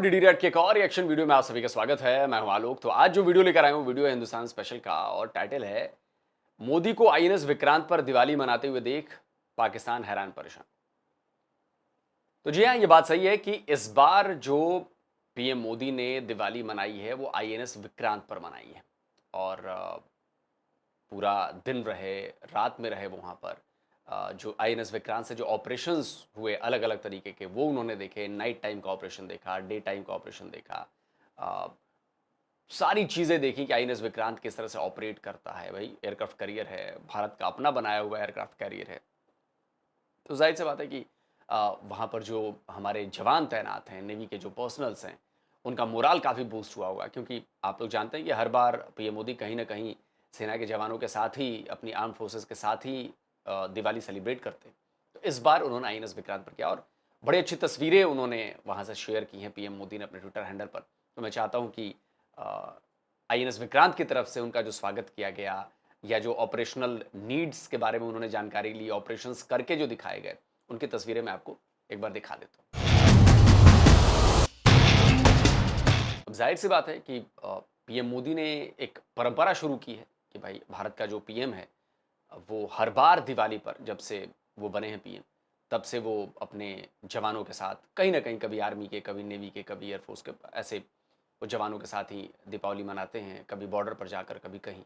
DD red के एक और रिएक्शन वीडियो में आप सभी का स्वागत है। मैं हूं आलोक। तो आज जो वीडियो लेकर आया हूं वीडियो है हिंदुस्तान स्पेशल का और टाइटल है मोदी को आईएनएस विक्रांत पर दिवाली मनाते हुए देख पाकिस्तान हैरान परेशान। तो जी हां, ये बात सही है कि इस बार जो पीएम मोदी ने दिवाली मनाई है वो आईएनएस विक्रांत पर मनाई है और पूरा दिन रहे, रात में रहे वहाँ पर। जो आईएनएस विक्रांत से जो ऑपरेशंस हुए अलग अलग तरीके के वो उन्होंने देखे। नाइट टाइम का ऑपरेशन देखा, डे टाइम का ऑपरेशन देखा, अ, सारी चीज़ें देखी कि आईएनएस विक्रांत किस तरह से ऑपरेट करता है। भाई एयरक्राफ्ट कैरियर है, भारत का अपना बनाया हुआ एयरक्राफ्ट कैरियर है। तो जाहिर सी बात है कि वहाँ पर जो हमारे जवान तैनात हैं, नेवी के जो पर्सनल्स हैं, उनका मोराल काफ़ी बूस्ट हुआ होगा, क्योंकि आप लोग जानते हैं कि हर बार पीएम मोदी कहीं ना कहीं सेना के जवानों के साथ ही, अपनी आर्म फोर्सेस के साथ ही दिवाली सेलिब्रेट करते हैं। तो इस बार उन्होंने आईएनएस विक्रांत पर किया और बड़ी अच्छी तस्वीरें उन्होंने वहाँ से शेयर की हैं पीएम मोदी ने अपने ट्विटर हैंडल पर। तो मैं चाहता हूँ कि आईएनएस विक्रांत की तरफ से उनका जो स्वागत किया गया या जो ऑपरेशनल नीड्स के बारे में उन्होंने जानकारी ली, ऑपरेशंस करके जो दिखाए गए, उनकी तस्वीरें मैं आपको एक बार दिखा देता हूँ। अब जाहिर सी बात है कि पीएम मोदी ने एक परंपरा शुरू की है कि भाई भारत का जो पीएम है वो हर बार दिवाली पर, जब से वो बने हैं पीएम, तब से वो अपने जवानों के साथ कहीं ना कहीं, कभी आर्मी के, कभी नेवी के, कभी एयरफोर्स के, ऐसे वो जवानों के साथ ही दीपावली मनाते हैं, कभी बॉर्डर पर जाकर, कभी कहीं।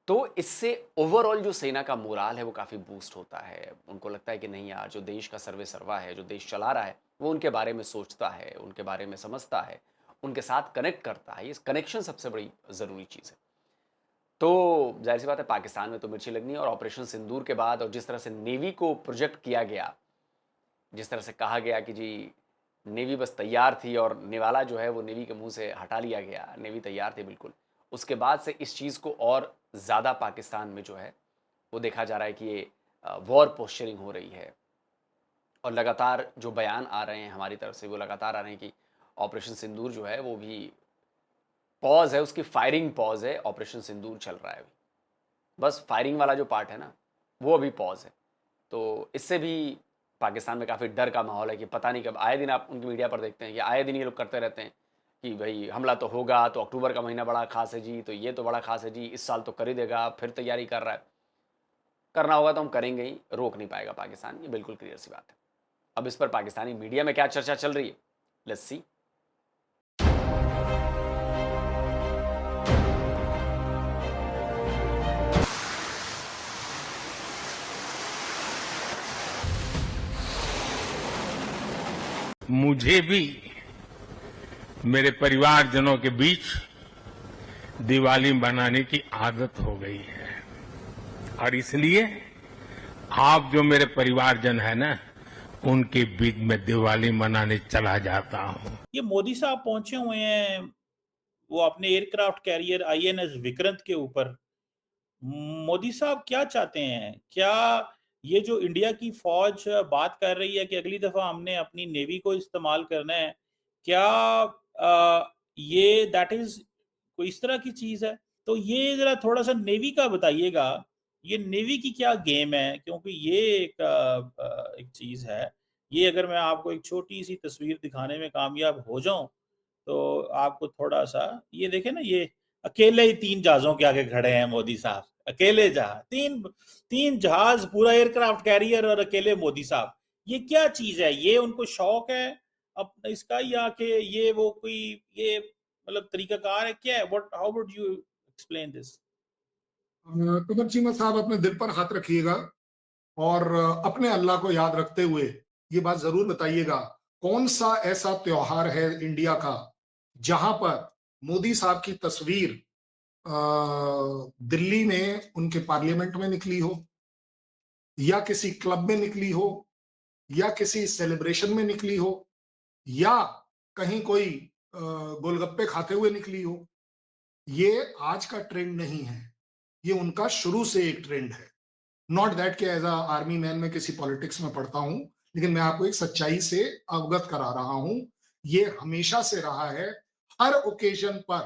तो इससे ओवरऑल जो सेना का मोराल है वो काफ़ी बूस्ट होता है। उनको लगता है कि नहीं यार, जो देश का सर्वे सर्वा है, जो देश चला रहा है, वो उनके बारे में सोचता है, उनके बारे में समझता है, उनके साथ कनेक्ट करता है। इस कनेक्शन सबसे बड़ी ज़रूरी चीज़ है। तो जाहिर सी बात है पाकिस्तान में तो मिर्ची लगनी है और ऑपरेशन सिंदूर के बाद और जिस तरह से नेवी को प्रोजेक्ट किया गया, जिस तरह से कहा गया कि जी नेवी बस तैयार थी और निवाला जो है वो नेवी के मुंह से हटा लिया गया, नेवी तैयार थी बिल्कुल। उसके बाद से इस चीज़ को और ज़्यादा पाकिस्तान में जो है वो देखा जा रहा है कि ये वॉर पोस्चरिंग हो रही है और लगातार जो बयान आ रहे हैं हमारी तरफ से वो लगातार आ रहे हैं कि ऑपरेशन सिंदूर जो है वो भी पॉज है, उसकी फायरिंग पॉज है। ऑपरेशन सिंदूर चल रहा है अभी, बस फायरिंग वाला जो पार्ट है ना वो अभी पॉज है। तो इससे भी पाकिस्तान में काफ़ी डर का माहौल है कि पता नहीं कब, आए दिन आप उनकी मीडिया पर देखते हैं कि आए दिन ये लोग करते रहते हैं कि भाई हमला तो होगा, तो अक्टूबर का महीना बड़ा खास है जी, तो ये तो बड़ा खास है जी, इस साल तो कर ही देगा, फिर तैयारी कर रहा है। करना होगा तो हम करेंगे ही, रोक नहीं पाएगा पाकिस्तान, ये बिल्कुल क्लियर सी बात है। अब इस पर पाकिस्तानी मीडिया में क्या चर्चा चल रही है, लेट्स सी। मुझे भी मेरे परिवारजनों के बीच दिवाली मनाने की आदत हो गई है और इसलिए आप जो मेरे परिवारजन है ना, उनके बीच में दिवाली मनाने चला जाता हूं। ये मोदी साहब पहुंचे हुए हैं वो अपने एयरक्राफ्ट कैरियर आईएनएस विक्रांत के ऊपर। मोदी साहब क्या चाहते हैं? क्या ये जो इंडिया की फौज बात कर रही है कि अगली दफा हमने अपनी नेवी को इस्तेमाल करना है, क्या ये दैट इज कोई इस तरह की चीज है? तो ये जरा थोड़ा सा नेवी का बताइएगा, ये नेवी की क्या गेम है? क्योंकि ये एक चीज है। ये अगर मैं आपको एक छोटी सी तस्वीर दिखाने में कामयाब हो जाऊं तो आपको थोड़ा सा ये देखें ना, ये अकेले ही 3 जहाज़ों के आगे खड़े हैं मोदी साहब, अकेले जहाज, 3 जहाज, पूरा एयरक्राफ्ट कैरियर और अकेले मोदी साहब। ये क्या चीज़ है? ये उनको शौक है अब इसका, या कि ये वो कोई ये मतलब तरीकाकार है, क्या है? What how would you explain this? Qamar Cheema साहब अपने दिल पर हाथ रखिएगा और अपने अल्लाह को याद रखते हुए ये बात जरूर बताइएगा, कौन सा ऐसा त्योहार है इंडिया का जहां पर मोदी साहब की तस्वीर दिल्ली में उनके पार्लियामेंट में निकली हो, या किसी क्लब में निकली हो, या किसी सेलिब्रेशन में निकली हो, या कहीं कोई गोलगप्पे खाते हुए निकली हो। ये आज का ट्रेंड नहीं है, ये उनका शुरू से एक ट्रेंड है। नॉट दैट कि एज अ आर्मी मैन मैं किसी पॉलिटिक्स में पढ़ता हूं, लेकिन मैं आपको एक सच्चाई से अवगत करा रहा हूं। ये हमेशा से रहा है। हर ओकेजन पर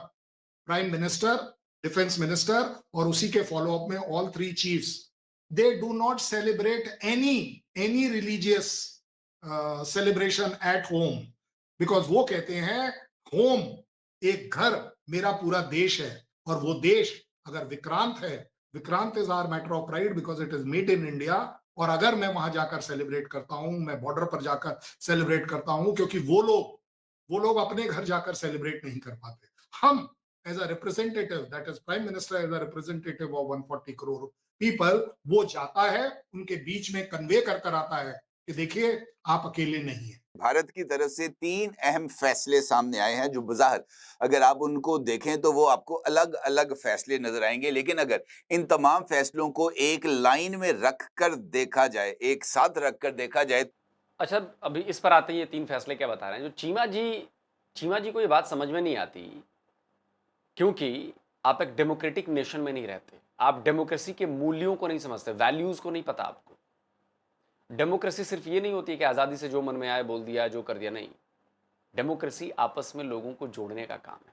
प्राइम मिनिस्टर, डिफेंस मिनिस्टर और उसी के फॉलोअप में all 3 chiefs, they do not celebrate any religious celebration at home. Because वो कहते हैं होम, एक घर मेरा पूरा देश है, और वो देश अगर विक्रांत है, Vikrant is our matter of pride because it is made in India. और अगर मैं वहां जाकर सेलिब्रेट करता हूं, मैं बॉर्डर पर जाकर सेलिब्रेट करता हूं, क्योंकि वो लोग अपने घर जाकर सेलिब्रेट नहीं कर पाते। हम as a representative, that is prime minister as a representative of 140 crore people, वो जाता है, उनके बीच में कन्वे कर कर आता है कि देखिए आप अकेले नहीं है। भारत की तरफ से 3 अहम फैसले सामने आए हैं जो बज़ाहिर अगर आप उनको देखें तो वो आपको अलग-अलग फैसले नजर आएंगे, लेकिन अगर इन तमाम फैसलों को एक लाइन में रखकर देखा जाए, एक साथ रखकर देखा जाए। अच्छा, अभी इस पर आते ही ये 3 फैसले क्या बता रहे हैं। जो चीमा जी को ये बात समझ में नहीं आती, क्योंकि आप एक डेमोक्रेटिक नेशन में नहीं रहते। आप डेमोक्रेसी के मूल्यों को नहीं समझते, वैल्यूज को नहीं पता आपको। डेमोक्रेसी सिर्फ ये नहीं होती है कि आज़ादी से जो मन में आए बोल दिया, जो कर दिया, नहीं। डेमोक्रेसी आपस में लोगों को जोड़ने का काम है।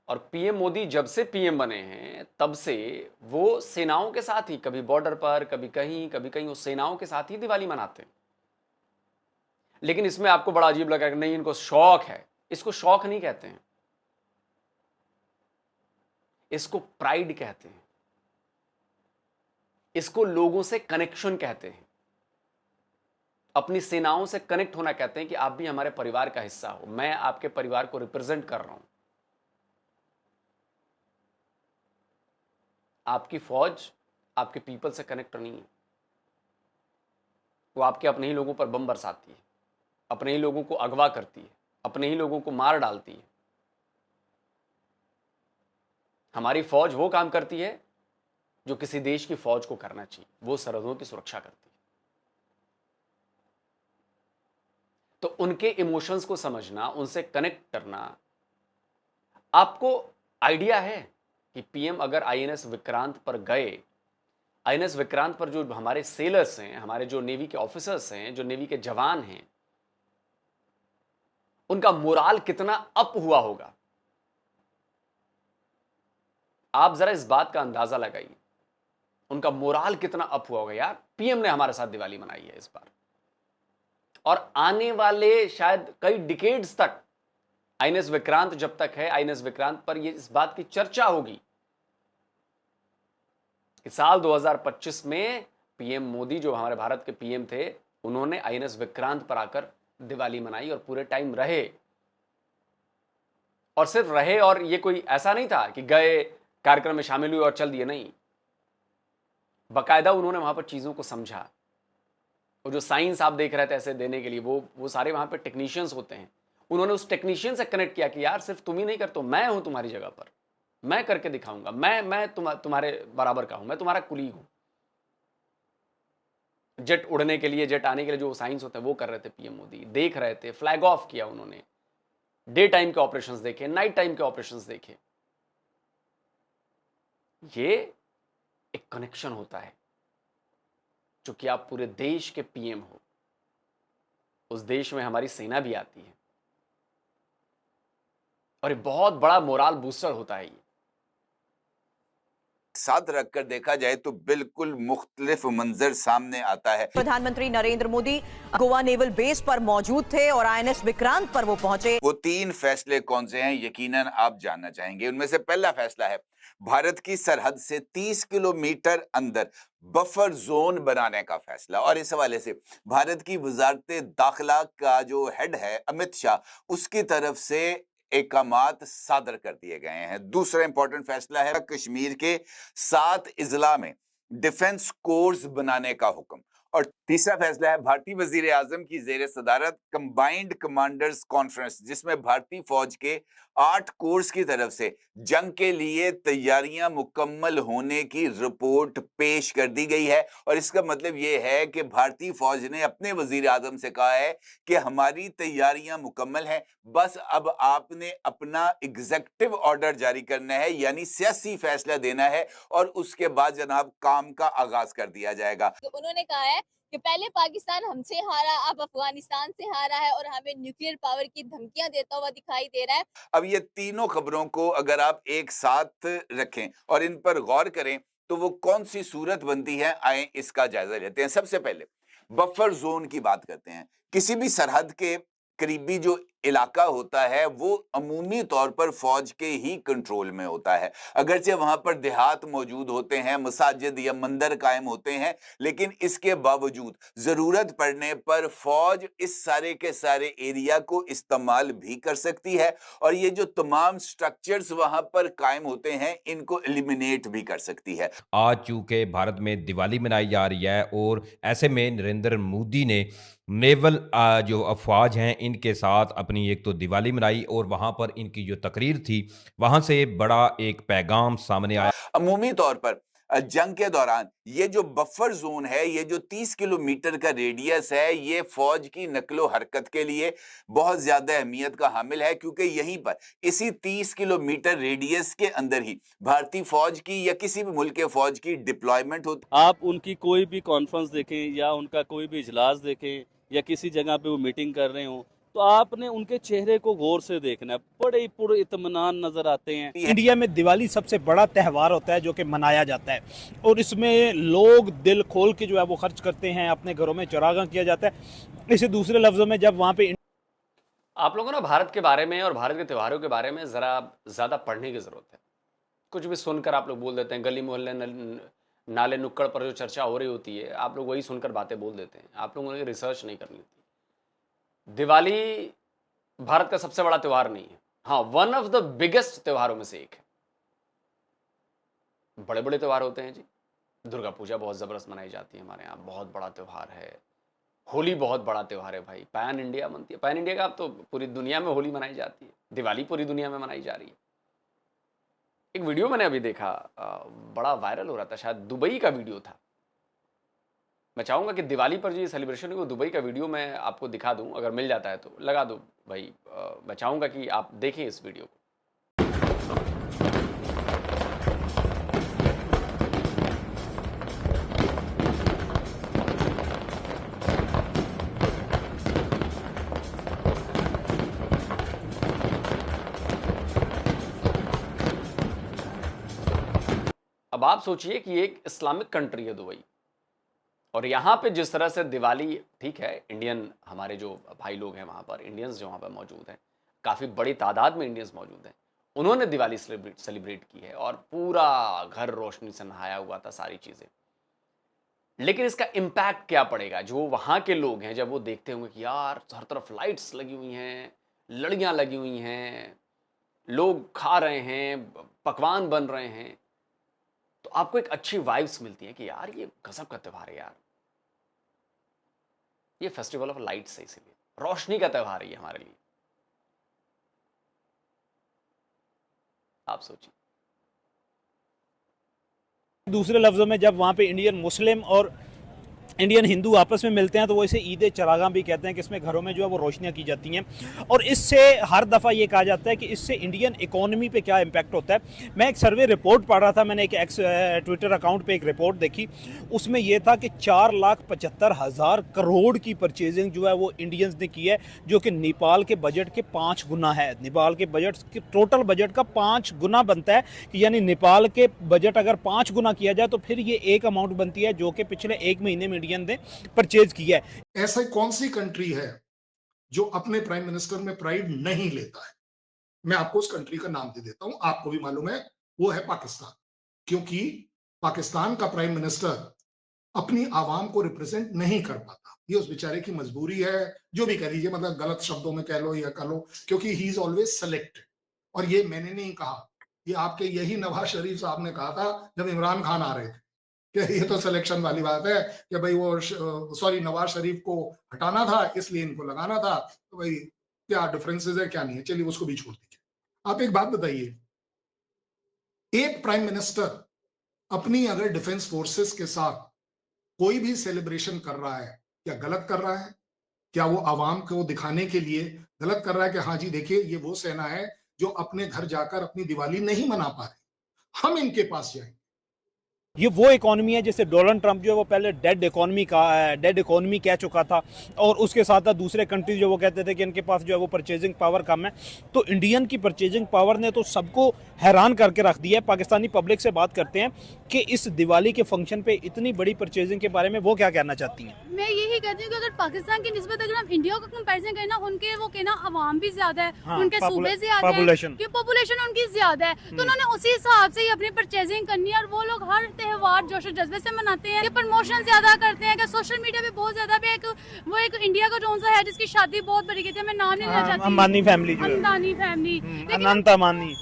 और पीएम मोदी जब से पीएम बने हैं तब से वो सेनाओं के साथ ही, कभी बॉर्डर पर, कभी कहीं वो सेनाओं के साथ ही दिवाली मनाते हैं। लेकिन इसमें आपको बड़ा अजीब लगा कि नहीं, इनको शौक है। इसको शौक नहीं कहते हैं, इसको प्राइड कहते हैं, इसको लोगों से कनेक्शन कहते हैं, अपनी सेनाओं से कनेक्ट होना कहते हैं कि आप भी हमारे परिवार का हिस्सा हो, मैं आपके परिवार को रिप्रेजेंट कर रहा हूं। आपकी फौज आपके पीपल से कनेक्ट नहीं है, वो आपके अपने ही लोगों पर बम बरसाती है, अपने ही लोगों को अगवा करती है, अपने ही लोगों को मार डालती है। हमारी फौज वो काम करती है जो किसी देश की फौज को करना चाहिए, वो सरहदों की सुरक्षा करती है। तो उनके इमोशंस को समझना, उनसे कनेक्ट करना। आपको आइडिया है कि पीएम अगर आईएनएस विक्रांत पर गए, आईएनएस विक्रांत पर जो हमारे सेलर्स हैं, हमारे जो नेवी के ऑफिसर्स हैं, जो नेवी के जवान हैं, उनका मोराल कितना अप हुआ होगा। आप जरा इस बात का अंदाजा लगाइए, उनका मोराल कितना अप हुआ होगा। यार, पीएम ने हमारे साथ दिवाली मनाई है इस बार, और आने वाले शायद कई डिकेड्स तक आईएनएस विक्रांत जब तक है, आईएनएस विक्रांत पर ये इस बात की चर्चा होगी कि साल 2025 में पीएम मोदी, जो हमारे भारत के पीएम थे, उन्होंने आईएनएस विक्रांत पर आकर दिवाली मनाई और पूरे टाइम रहे। और सिर्फ रहे, और ये कोई ऐसा नहीं था कि गए, कार्यक्रम में शामिल हुए और चल दिए, नहीं। बाकायदा उन्होंने वहां पर चीजों को समझा। और जो साइंस आप देख रहे थे ऐसे देने के लिए, वो सारे वहां पर टेक्नीशियंस होते हैं। उन्होंने उस टेक्नीशियन से कनेक्ट किया कि यार सिर्फ तुम ही नहीं करते हो, मैं हूं तुम्हारी जगह पर, मैं करके दिखाऊंगा, मैं तुम्हारे बराबर का हूं, मैं तुम्हारा कुलीग हूं। जेट उड़ने के लिए, जेट आने के लिए जो साइंस होते हैं वो कर रहे थे पीएम मोदी, देख रहे थे, फ्लैग ऑफ किया उन्होंने, डे टाइम के ऑपरेशंस देखे, नाइट टाइम के ऑपरेशंस देखे। ये एक कनेक्शन होता है, जो कि आप पूरे देश के पीएम हो, उस देश में हमारी सेना भी आती है, और ये बहुत बड़ा मोराल बूस्टर होता है। ये साथ रखकर देखा जाए तो बिल्कुल मुख्तलिफ मंजर सामने आता है। प्रधानमंत्री नरेंद्र मोदी गोवा नेवल बेस पर मौजूद थे और आईएनएस विक्रांत पर वो पहुंचे। वो 3 फैसले कौन से हैं, यकीनन आप जानना चाहेंगे। उनमें से पहला फैसला है भारत की सरहद से 30 किलोमीटर अंदर बफर जोन बनाने का फैसला, और इस हवाले से भारत की वजारत दाखिला का जो हेड है अमित शाह, उसकी तरफ से एकामात सादर कर दिए गए हैं। दूसरा इंपॉर्टेंट फैसला है कश्मीर के 7 इजला में डिफेंस कोर्स बनाने का हुक्म। और तीसरा फैसला है भारतीय वजीर आजम की जेर सदारत कंबाइंड कमांडर्स कॉन्फ्रेंस, जिसमें भारतीय फौज के 8 कोर्स की तरफ से जंग के लिए तैयारियां मुकम्मल होने की रिपोर्ट पेश कर दी गई है। और इसका मतलब यह है कि भारतीय फौज ने अपने वजीर आजम से कहा है कि हमारी तैयारियां मुकम्मल हैं, बस अब आपने अपना एग्जीक्यूटिव ऑर्डर जारी करना है, यानी सियासी फैसला देना है, और उसके बाद जनाब काम का आगाज कर दिया जाएगा। तो उन्होंने कहा है कि पहले पाकिस्तान हमसे हारा, अब अफगानिस्तान से हारा है और हमें न्यूक्लियर पावर की धमकियां देता हुआ दिखाई दे रहा है। अब ये तीनों खबरों को अगर आप एक साथ रखें और इन पर गौर करें तो वो कौन सी सूरत बनती है, आए इसका जायजा लेते हैं। सबसे पहले बफर जोन की बात करते हैं। किसी भी सरहद के करीबी जो इलाका होता है वो अमूमी तौर पर फौज के ही कंट्रोल में होता है। अगरचे वहां पर देहात मौजूद होते हैं, मसाजिद या मंदिर कायम होते हैं, लेकिन इसके बावजूद जरूरत पड़ने पर फौज इस सारे के सारे एरिया को इस्तेमाल भी कर सकती है और ये जो तमाम स्ट्रक्चर्स वहां पर कायम होते हैं इनको एलिमिनेट भी कर सकती है। आज चूंकि भारत में दिवाली मनाई जा रही है और ऐसे में नरेंद्र मोदी ने नेवल जो अफवाज हैं इनके साथ अपनी एक तो दिवाली मनाई और वहां पर इनकी जो तकरीर थी वहां से बड़ा एक पैगाम सामने आया। अमूमी तौर पर जंग के दौरान ये जो बफर जोन है, ये जो 30 किलोमीटर का रेडियस है, ये फौज की नकलो हरकत के लिए बहुत ज्यादा अहमियत का हामिल है, क्योंकि यहीं पर इसी 30 किलोमीटर रेडियस के अंदर ही भारतीय फौज की या किसी भी मुल्क के फौज की डिप्लॉयमेंट होती। आप उनकी कोई भी कॉन्फ्रेंस देखें या उनका कोई भी इजलास देखें या किसी जगह पे वो मीटिंग कर रहे हो तो आपने उनके चेहरे को गौर से देखना है, बड़े ही पुर इत्मीनान नजर आते हैं। इंडिया में दिवाली सबसे बड़ा त्यौहार होता है जो कि मनाया जाता है और इसमें लोग दिल खोल के जो है वो खर्च करते हैं, अपने घरों में चरागां किया जाता है। इसे दूसरे लफ्जों में जब वहाँ पे आप लोगों ने भारत के बारे में और भारत के त्योहारों के बारे में ज़रा ज़्यादा पढ़ने की ज़रूरत है। कुछ भी सुनकर आप लोग बोल देते हैं, गली मोहल्ले नाले नुक्कड़ पर जो चर्चा हो रही होती है आप लोग वही सुनकर बातें बोल देते हैं। आप लोगों ने रिसर्च नहीं करनी होती। दिवाली भारत का सबसे बड़ा त्योहार नहीं है, हाँ वन ऑफ द बिगेस्ट त्योहारों में से एक है। बड़े बड़े त्योहार होते हैं जी, दुर्गा पूजा बहुत ज़बरदस्त मनाई जाती है हमारे यहाँ, बहुत बड़ा त्यौहार है। होली बहुत बड़ा त्यौहार है भाई, पैन इंडिया मनती है। पैन इंडिया का अब तो पूरी दुनिया में होली मनाई जाती है, दिवाली पूरी दुनिया में मनाई जा रही है। एक वीडियो मैंने अभी देखा, बड़ा वायरल हो रहा था, शायद दुबई का वीडियो था। मैं चाहूँगा कि दिवाली पर जो ये सेलिब्रेशन है वो दुबई का वीडियो मैं आपको दिखा दूँ, अगर मिल जाता है तो लगा दो भाई। मैं चाहूँगा कि आप देखें इस वीडियो को। अब आप सोचिए कि एक इस्लामिक कंट्री है दुबई, और यहाँ पे जिस तरह से दिवाली, ठीक है इंडियन हमारे जो भाई लोग हैं वहाँ पर, इंडियंस जो वहाँ पर मौजूद हैं, काफ़ी बड़ी तादाद में इंडियंस मौजूद हैं, उन्होंने दिवाली सेलिब्रेट की है और पूरा घर रोशनी से नहाया हुआ था, सारी चीज़ें। लेकिन इसका इम्पैक्ट क्या पड़ेगा जो वहाँ के लोग हैं जब वो देखते होंगे कि यार हर तरफ लाइट्स लगी हुई हैं, लड़ियाँ लगी हुई हैं, लोग खा रहे हैं, पकवान बन रहे हैं, तो आपको एक अच्छी वाइब्स मिलती है कि यार ये गजब का त्यौहार है यार, ये फेस्टिवल ऑफ लाइट्स है, इसीलिए रोशनी का त्यौहार है ये हमारे लिए। आप सोचिए। दूसरे लफ्जों में जब वहाँ पे इंडियन मुस्लिम और इंडियन हिंदू आपस में मिलते हैं तो वो इसे ईद चरागां भी कहते हैं कि इसमें घरों में जो है वो रोशनियां की जाती हैं और इससे हर दफ़ा ये कहा जाता है कि इससे इंडियन इकोनॉमी पे क्या इम्पैक्ट होता है। मैं एक सर्वे रिपोर्ट पढ़ रहा था, मैंने एक एक्स ट्विटर अकाउंट पे एक रिपोर्ट देखी, उसमें यह था कि 4,75,000 करोड़ की परचेजिंग जो है वो इंडियंस ने की है, जो कि नेपाल के बजट के 5 गुना है। नेपाल के बजट के टोटल बजट का 5 गुना बनता है कि यानी नेपाल के बजट अगर 5 गुना किया जाए तो फिर ये एक अमाउंट बनती है जो कि पिछले एक महीने में ने परचेज किया है। ऐसा कौन सी कंट्री है जो अपने प्राइम मिनिस्टर में प्राइड नहीं लेता है? मैं आपको उस कंट्री का नाम दे देता हूं, आपको भी मालूम है, वो है पाकिस्तान। क्योंकि पाकिस्तान का प्राइम मिनिस्टर अपनी आवाम को रिप्रेजेंट नहीं कर पाता। ये उस बेचारे की मजबूरी है, जो भी कह लीजिए, मतलब गलत शब्दों में कह लो या कह लो, क्योंकि ही इज ऑलवेज सेलेक्टेड। और ये मैंने नहीं कहा, ये आपके यही नवाज शरीफ साहब ने कहा था जब इमरान खान आ रहे थे कि ये तो सिलेक्शन वाली बात है कि भाई वो सॉरी नवाज शरीफ को हटाना था इसलिए इनको लगाना था, तो भाई क्या डिफरेंसेस है क्या नहीं है, चलिए उसको भी छोड़ दीजिए। आप एक बात बताइए, एक प्राइम मिनिस्टर अपनी अगर डिफेंस फोर्सेस के साथ कोई भी सेलिब्रेशन कर रहा है, क्या गलत कर रहा है? क्या वो आवाम को दिखाने के लिए गलत कर रहा है कि हाँ जी देखिए ये वो सेना है जो अपने घर जाकर अपनी दिवाली नहीं मना पा रही, हम इनके पास जाएंगे? ये वो इकोनॉमी है जैसे डोनाल्ड ट्रंप जो है वो पहले डेड इकोनॉमी कह चुका था, और उसके साथ साथ दूसरे कंट्रीज जो वो कहते थे कि इनके पास जो है वो परचेजिंग पावर कम है। तो इंडियन की परचेजिंग पावर ने तो सबको हैरान करके रख दिया है। पाकिस्तानी पब्लिक से बात करते हैं कि इस दिवाली के फंक्शन पे इतनी बड़ी परचेजिंग के बारे में वो क्या कहना चाहती हैं। मैं यही कहती हूँ कि अगर पाकिस्तान की निस्बत अगर हम इंडिया का कंपैरिजन करें ना, उनके वो कहना अवाम भी ज्यादा है, हाँ, उनके सूबे ज्यादा है, पॉपुलेशन उनकी ज्यादा है, तो उन्होंने उसी हिसाब से ही अपनी परचेजिंग करनी है। और वो लोग हर त्योहार जोश जज्बे से मनाते हैं, प्रमोशन ज्यादा करते हैं कि सोशल मीडिया पे बहुत ज्यादा भी एक इंडिया का कौन सा है जिसकी शादी बहुत बड़ी की थी, मैं नाम नहीं लेना चाहती, अंबानी फैमिली, अनंत अंबानी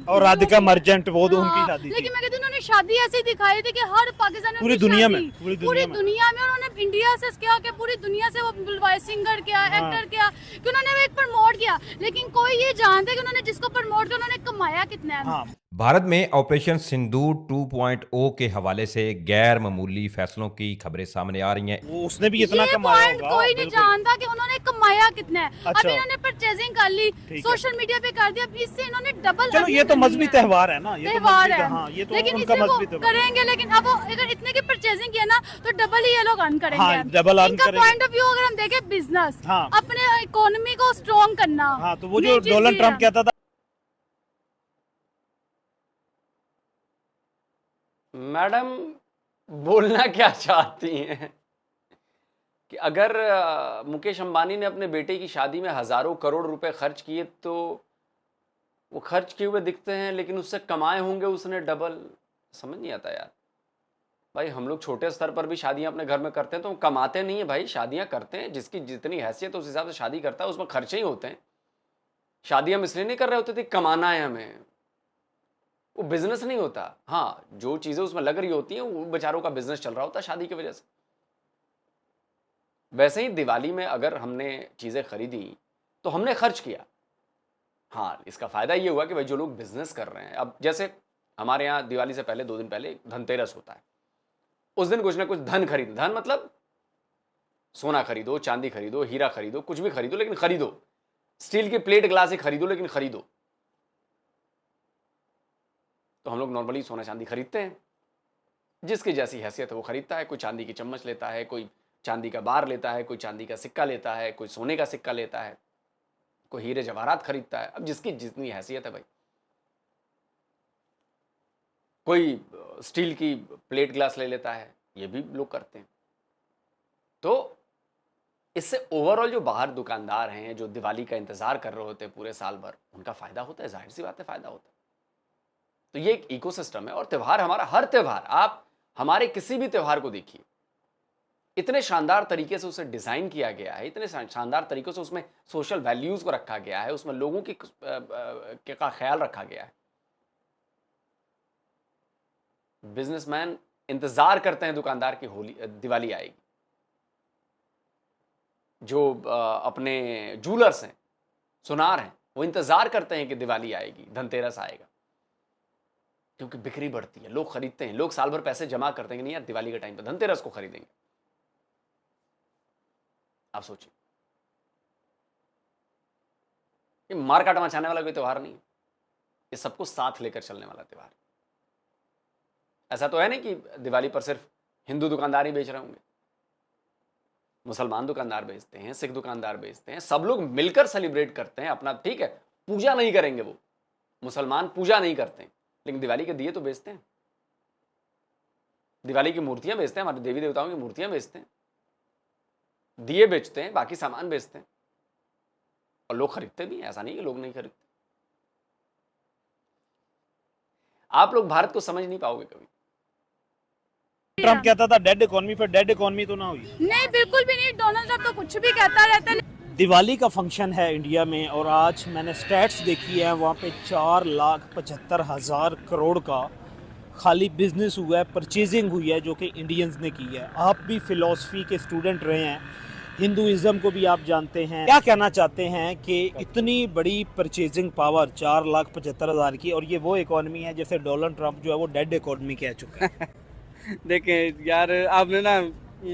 और राधिका मर्चेंट, वो दो उनकी शादी थी। लेकिन मैं कहती हूँ उन्होंने शादी ऐसी दिखाई थी कि हर पाकिस्तान पूरी दुनिया में उन्होंने इंडिया से क्या कि पूरी दुनिया से वो बुलवाए, सिंगर क्या, एक्टर क्या, कि उन्होंने एक प्रमोट किया। लेकिन कोई ये जानते कि उन्होंने जिसको प्रमोट किया उन्होंने कमाया कितना है। हाँ। भारत में ऑपरेशन सिंदूर 2.0 के हवाले से गैर मामूली फैसलों की खबरें सामने आ रही हैं। उसने भी इतना कमाया होगा, कोई नहीं जानता कि उन्होंने कमाया कितना है। अभी इन्होंने परचेजिंग कर ली, सोशल मीडिया पे कर दिया, इससे इन्होंने डबल। चलो ये तो मजहबी त्योहार है ना, ये त्योहार है, हाँ, ये तो लेकिन उनका मजहबी त्योहार करेंगे। लेकिन अब अगर इतने की परचेजिंग किया ना तो डबल ही ये लोग अर्न करेंगे। हाँ, डबल अर्न इनका करेंगे। पॉइंट ऑफ व्यू अगर हम देखें बिजनेस, हाँ, अपने इकोनॉमी को स्ट्रॉन्ग करना। हाँ, तो वो जो डोनाल्ड ट्रंप कहता था, मैडम बोलना क्या चाहती हैं कि अगर मुकेश अंबानी ने अपने बेटे की शादी में हजारों करोड़ रुपए खर्च किए तो वो खर्च किए हुए दिखते हैं, लेकिन उससे कमाए होंगे उसने डबल। समझ नहीं आता यार भाई। हम लोग छोटे स्तर पर भी शादियां अपने घर में करते हैं तो हम कमाते नहीं है भाई, शादियां करते हैं। जिसकी जितनी हैसियत उस हिसाब से शादी करता है, उसमें खर्चे ही होते हैं। शादी हम इसलिए नहीं कर रहे होते थे कमाना है हमें, वो बिजनेस नहीं होता। हाँ, जो चीजें उसमें लग रही होती हैं वो बेचारों का बिजनेस चल रहा होता है शादी की वजह से। वैसे ही दिवाली में अगर हमने चीजें खरीदी तो हमने खर्च किया। हाँ, इसका फायदा ये हुआ कि भाई जो लोग बिजनेस कर रहे हैं, अब जैसे हमारे यहाँ दिवाली से पहले 2 दिन पहले धनतेरस होता है, उस दिन कुछ ना कुछ धन खरीदो। धन मतलब सोना खरीदो, चांदी खरीदो, हीरा खरीदो, कुछ भी खरीदो, लेकिन खरीदो। स्टील की प्लेट ग्लास ही खरीदो, लेकिन खरीदो। तो हम लोग नॉर्मली सोना चांदी खरीदते हैं, जिसकी जैसी हैसियत है वो खरीदता है। कोई चांदी की चम्मच लेता है, कोई चांदी का बार लेता है, कोई चांदी का सिक्का लेता है, कोई सोने का सिक्का लेता है, कोई हीरे जवाहरात खरीदता है। अब जिसकी जितनी हैसियत है भाई। कोई स्टील की प्लेट ग्लास ले लेता है, ये भी लोग करते हैं। तो इससे ओवरऑल जो बाहर दुकानदार हैं, जो दिवाली का इंतजार कर रहे होते हैं पूरे साल भर, उनका फायदा होता है। जाहिर सी बात है फायदा होता है। तो ये एक इकोसिस्टम है। और त्यौहार, हमारा हर त्यौहार, आप हमारे किसी भी त्यौहार को देखिए, इतने शानदार तरीके से उसे डिजाइन किया गया है, इतने शानदार तरीकों से उसमें सोशल वैल्यूज को रखा गया है, उसमें लोगों की का ख्याल रखा गया है। बिजनेसमैन इंतजार करते हैं दुकानदार की दिवाली आएगी। जो अपने जूलर्स हैं, सुनार हैं, वो इंतजार करते हैं कि दिवाली आएगी, धनतेरस आएगा, क्योंकि बिक्री बढ़ती है, लोग खरीदते हैं। लोग साल भर पैसे जमा करते हैं कि नहीं यार दिवाली के टाइम पर धनतेरस को खरीदेंगे। आप सोचिए, ये मार काट मचाने वाला कोई त्यौहार नहीं है, ये सबको साथ लेकर चलने वाला त्यौहार। ऐसा तो है नहीं कि दिवाली पर सिर्फ हिंदू दुकानदार ही बेच रहे होंगे, मुसलमान दुकानदार बेचते हैं, सिख दुकानदार बेचते हैं, सब लोग मिलकर सेलिब्रेट करते हैं अपना। ठीक है, पूजा नहीं करेंगे वो, मुसलमान पूजा नहीं करते हैं, लेकिन दिवाली के दिए तो बेचते हैं, दिवाली की मूर्तियां बेचते हैं, हमारे देवी देवताओं की मूर्तियां बेचते हैं, दिए बेचते हैं, बाकी सामान बेचते हैं, और लोग खरीदते भी हैं। ऐसा नहीं कि लोग नहीं खरीदते। आप लोग भारत को समझ नहीं पाओगे कभी। ट्रंप कहता था डेड इकोनॉमी, पर डेड इकोनॉमी तो ना हुई। नहीं, बिल्कुल भी नहीं। डोनाल्ड ट्रंप तो कुछ भी कहता रहता है। दिवाली का फंक्शन है इंडिया में, और आज मैंने स्टैट्स देखी है, वहाँ पे 4,75,000 करोड़ का खाली बिजनेस हुआ है, परचेजिंग हुई है, जो कि इंडियंस ने की है। आप भी फिलॉसफी के स्टूडेंट रहे हैं, हिंदुइज्म को भी आप जानते हैं, क्या कहना चाहते हैं कि इतनी बड़ी परचेजिंग पावर 4,75,000 की, और ये वो इकोनॉमी है जैसे डोनाल्ड ट्रंप जो है वो डेड इकोनॉमी कह चुका है। देखें यार, आपने ना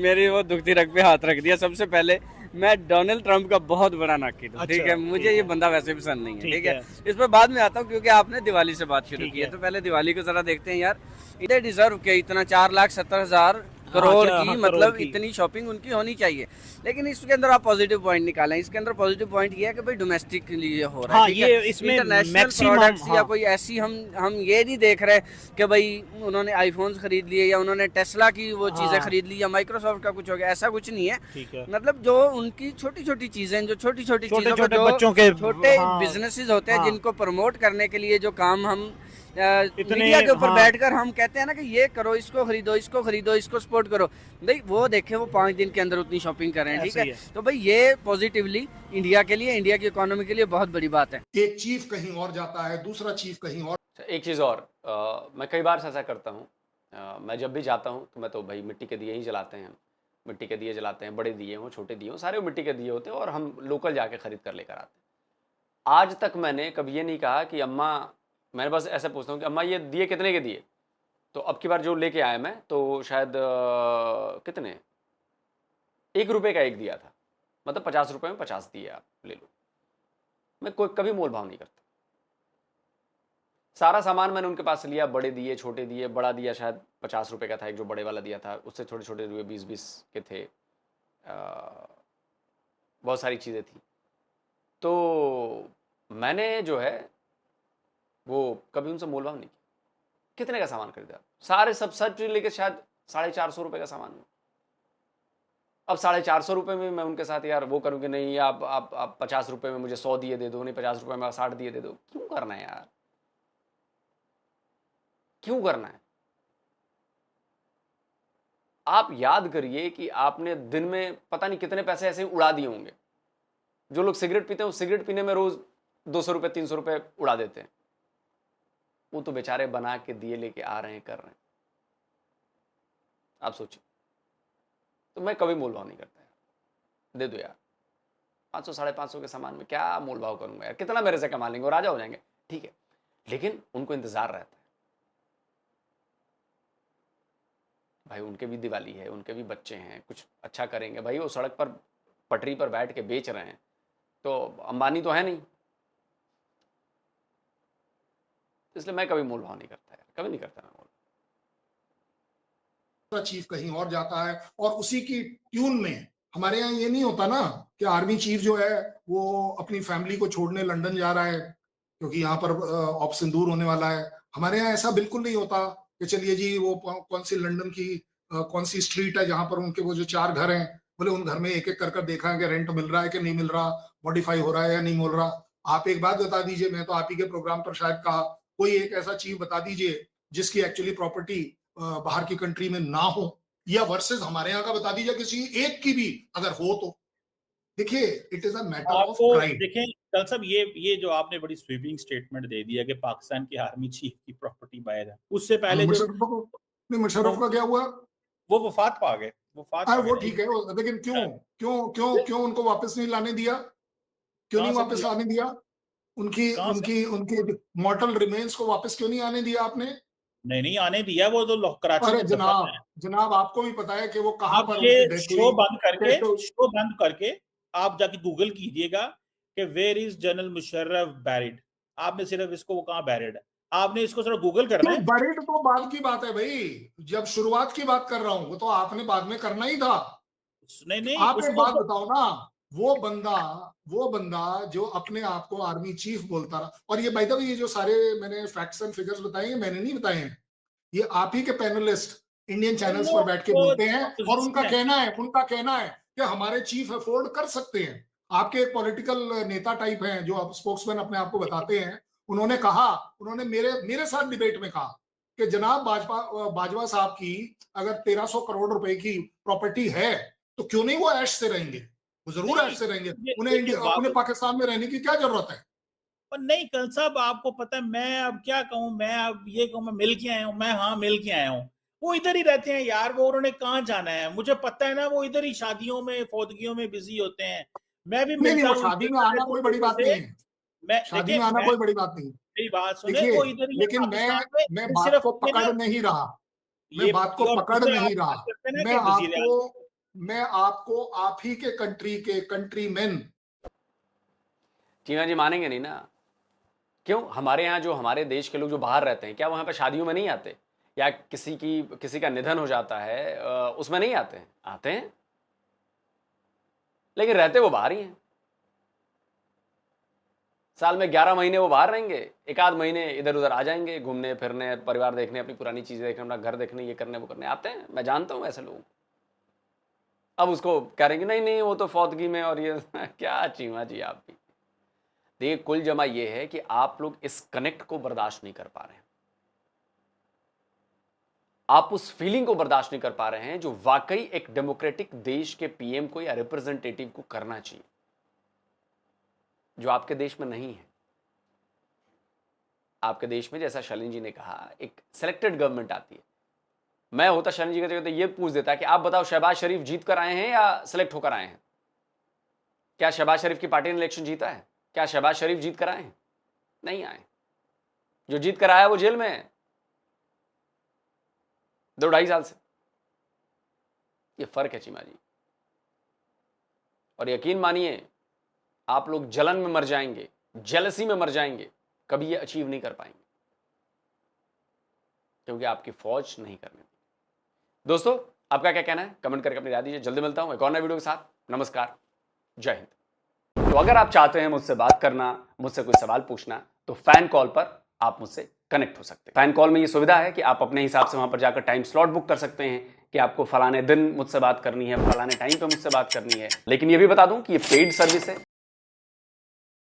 मेरी वो दुखती रग पे हाथ रख दिया। सबसे पहले मैं डोनाल्ड ट्रंप का बहुत बड़ा नाकिद हूँ, ठीक है, मुझे ये बंदा वैसे पसंद नहीं है, ठीक है। इस पर बाद में आता हूँ क्योंकि आपने दिवाली से बात शुरू की है, तो पहले दिवाली को जरा देखते हैं यार। इधर डिजर्व के इतना 4,70,000 करोड़ की मतलब इतनी शॉपिंग उनकी होनी चाहिए, लेकिन इसके अंदर आप पॉजिटिव पॉइंट निकालें। इसके अंदर पॉजिटिव पॉइंट ये है कि भाई डोमेस्टिक के लिए हो रहा है, ये इसमें इंटरनेशनल प्रोडक्ट्स या कोई ऐसी हम ये नहीं देख रहे कि भाई उन्होंने आईफोन्स खरीद लिए या उन्होंने टेस्ला की वो चीजें खरीद ली या माइक्रोसॉफ्ट का कुछ हो गया, ऐसा कुछ नहीं है। मतलब जो उनकी छोटी छोटी चीजें, जो छोटी छोटी चीजों को जो छोटे बिजनेसेस होते हैं जिनको प्रमोट करने के लिए जो काम हम मीडिया के ऊपर बैठकर हम कहते हैं ना कि ये करो, इसको खरीदो, इसको खरीदो, इसको सपोर्ट करो, भाई वो देखे वो 5 दिन के अंदर उतनी शॉपिंग कर रहे हैं, ठीक है। तो भाई ये पॉजिटिवली इंडिया के लिए, इंडिया की इकोनॉमी के लिए बहुत बड़ी बात है। एक चीफ कहीं और जाता है, दूसरा चीफ कहीं और। एक चीज़ और, मैं कई बार ऐसा करता हूँ, मैं जब भी जाता हूँ तो मैं तो भाई मिट्टी के दिए ही जलाते हैं, मिट्टी के दिए जलाते हैं, बड़े दिए हों छोटे दिए हों, सारे मिट्टी के दिए होते हैं और हम लोकल जाके खरीद कर लेकर आते हैं। आज तक मैंने कभी ये नहीं कहा कि अम्मा, मैंने बस ऐसे पूछता हूँ कि अम्मा ये दिए कितने के दिए, तो अब की बार जो लेके आया मैं तो शायद कितने, 1 रुपये का एक दिया था, मतलब 50 रुपये में 50 दिए, आप ले लो। मैं कोई कभी मोल भाव नहीं करता, सारा सामान मैंने उनके पास से लिया, बड़े दिए छोटे दिए, बड़ा दिया शायद 50 रुपये का था, एक जो बड़े वाला दिया था, उससे छोटे छोटे दिए 20-20 के थे, बहुत सारी चीज़ें थी। तो मैंने जो है वो कभी उनसे मोल भाव नहीं किया। कितने का सामान खरीदा, सारे सब चीज लेके शायद 450 रुपये का सामान। अब 450 रुपये में मैं उनके साथ यार वो करूँगी नहीं, आप 50 रुपये में मुझे 100 दिए दे दो, नहीं 50 रुपये में 60 दिए दे दो, क्यों करना है यार, क्यों करना है। आप याद करिए कि आपने दिन में पता नहीं कितने पैसे ऐसे उड़ा दिए होंगे। जो लोग सिगरेट पीते हैं, वो सिगरेट पीने में रोज 200 रुपये 300 रुपये उड़ा देते हैं, वो तो बेचारे बना के दिए लेके आ रहे हैं, कर रहे हैं। आप सोचिए। तो मैं कभी मोल भाव नहीं करता यार, दे दो यार, 500-550 के सामान में क्या मोल भाव करूंगा यार, कितना मेरे से कमा लेंगे और राजा हो जाएंगे, ठीक है, लेकिन उनको इंतजार रहता है भाई, उनके भी दिवाली है, उनके भी बच्चे हैं, कुछ अच्छा करेंगे भाई। वो सड़क पर पटरी पर बैठ के बेच रहे हैं, तो अंबानी तो है नहीं, इसलिए मैं कभी मोल भाव नहीं करता है, कभी नहीं करता मैं मोल। चीफ कहीं और जाता है और उसी की ट्यून में। हमारे यहाँ ये नहीं होता ना कि आर्मी चीफ जो है वो अपनी फैमिली को छोड़ने लंदन जा रहा है क्योंकि यहाँ पर ऑप सिंदूर होने वाला है। हमारे यहाँ ऐसा बिल्कुल नहीं होता कि चलिए जी वो कौन सी लंदन की कौन सी स्ट्रीट है जहां पर उनके वो जो 4 घर हैं, बोले उन घर में एक एक कर देखा है कि रेंट मिल रहा है कि नहीं मिल रहा, मॉडिफाई हो रहा है या नहीं मिल रहा। आप एक बात बता दीजिए, मैं तो आप ही के प्रोग्राम पर शायद कहा, कोई एक ऐसा चीज बता दीजिए जिसकी एक्चुअली प्रॉपर्टी बाहर की कंट्री में ना हो, या वर्सेस हमारे यहाँ का बता दीजिए किसी एक की भी अगर हो तो। देखिए it is a matter of pride. देखें कल साहब, ये जो आपने बड़ी स्वीपिंग स्टेटमेंट दे दिया कि पाकिस्तान की आर्मी चीफ की प्रॉपर्टी बाहर है, उससे पहले मुशर्रफ का क्या हुआ, वो वफात पा गए, वो ठीक है, लेकिन क्यों क्यों क्यों क्यों उनको वापस नहीं लाने दिया, क्यों नहीं वापस लाने दिया, उनकी उनकी उनकी मॉर्टल रिमेन्स को वापस क्यों नहीं आने दिया आपने? नहीं आने दिया, वो तो कराची में जनाब आपको भी पता है कि वो कहां पर शो बंद करके आप जाके गूगल कीजिएगा कि where is general Musharraf buried. आपने सिर्फ इसको वो कहां बैरिड है, आपने इसको सिर्फ गूगल करना है। बैरिड तो बाद की बात है भाई, जब शुरुआत की बात कर रहा हूं, वो तो आपने बाद में करना ही था। नहीं आप एक बात बताओ ना, वो बंदा जो अपने आप को आर्मी चीफ बोलता रहा, और ये भाई द वे ये जो सारे मैंने फैक्ट्स एंड फिगर्स बताए मैंने नहीं बताए हैं, ये आप ही के पैनलिस्ट इंडियन चैनल्स पर बैठ के बोलते हैं, और उनका कहना है कि हमारे चीफ अफोर्ड कर सकते हैं। आपके एक पॉलिटिकल नेता टाइप हैं जो आप स्पोक्समैन अपने आप को बताते हैं, उन्होंने मेरे साथ डिबेट में कहा कि जनाब बाजवा साहब की अगर 1300 करोड़ रुपए की प्रॉपर्टी है तो क्यों नहीं वो ऐश से रहेंगे, वो जरूर ऐश से रहेंगे, उन्हें पाकिस्तान में रहने की क्या जरूरत है। और नहीं कल साहब आपको पता है, मैं अब क्या कहूं, मैं अब ये कहूं मैं मिल के आया हूं, मिल के आया हूं, वो इधर ही रहते हैं यार, वो उन्होंने कहाँ जाना है, मुझे पता है ना, वो इधर ही शादियों में फौतगियों में बिजी होते हैं। मैं भी नहीं, शादी में आना कोई बड़ी बात नहीं है, शादी में आना कोई बड़ी बात नहीं। मेरी बात सुने, वो इधर ही, लेकिन मैं बात को पकड़ नहीं रहा, मैं मैं आपको आप ही के कंट्रीमैन। चीमा जी मानेंगे नहीं ना। क्यों? हमारे यहाँ जो हमारे देश के लोग जो बाहर रहते हैं, क्या वहां पर शादियों में नहीं आते? या किसी का निधन हो जाता है उसमें नहीं आते हैं? आते हैं, लेकिन रहते वो बाहर ही हैं। साल में 11 महीने वो बाहर रहेंगे, एक आध महीने इधर उधर आ जाएंगे घूमने फिरने, परिवार देखने, अपनी पुरानी चीजें देखने, अपना घर देखने, ये करने वो करने आते हैं। मैं जानता हूं ऐसे लोग। अब उसको कह रहे हैं कि नहीं वो तो फौतगी में और ये क्या चीमा जी आप भी। देखिए, कुल जमा ये है कि आप लोग इस कनेक्ट को बर्दाश्त नहीं कर पा रहे हैं। आप उस फीलिंग को बर्दाश्त नहीं कर पा रहे हैं जो वाकई एक डेमोक्रेटिक देश के पीएम को या रिप्रेजेंटेटिव को करना चाहिए, जो आपके देश में नहीं है। आपके देश में, जैसा शालीन जी ने कहा, एक सिलेक्टेड गवर्नमेंट आती है। मैं होता शालीन जी का जगह तो ये पूछ देता कि आप बताओ, शहबाज शरीफ जीत कर आए हैं या सिलेक्ट होकर आए हैं? क्या शहबाज शरीफ की पार्टी ने इलेक्शन जीता है? क्या शहबाज शरीफ जीत कर आए हैं? नहीं आए। जो जीत कर आया वो जेल में है 2-2.5 साल से। ये फर्क है चीमा जी। और यकीन मानिए, आप लोग जलन में मर जाएंगे, जेलसी में मर जाएंगे, कभी ये अचीव नहीं कर पाएंगे, क्योंकि आपकी फौज नहीं करने दी। दोस्तों, आपका क्या कहना है? कमेंट करके अपनी राय दीजिए। जल्दी मिलता हूं एक और नए वीडियो के साथ। नमस्कार, जय हिंद। तो अगर आप चाहते हैं मुझसे बात करना, मुझसे कोई सवाल पूछना, तो फैन कॉल पर आप मुझसे कनेक्ट हो सकते हैं। फैन कॉल में ये सुविधा है कि आप अपने हिसाब से वहां पर जाकर टाइम स्लॉट बुक कर सकते हैं कि आपको फलाने दिन मुझसे बात करनी है, फलाने टाइम पे मुझसे बात करनी है। लेकिन ये भी बता दूं कि ये पेड सर्विस है।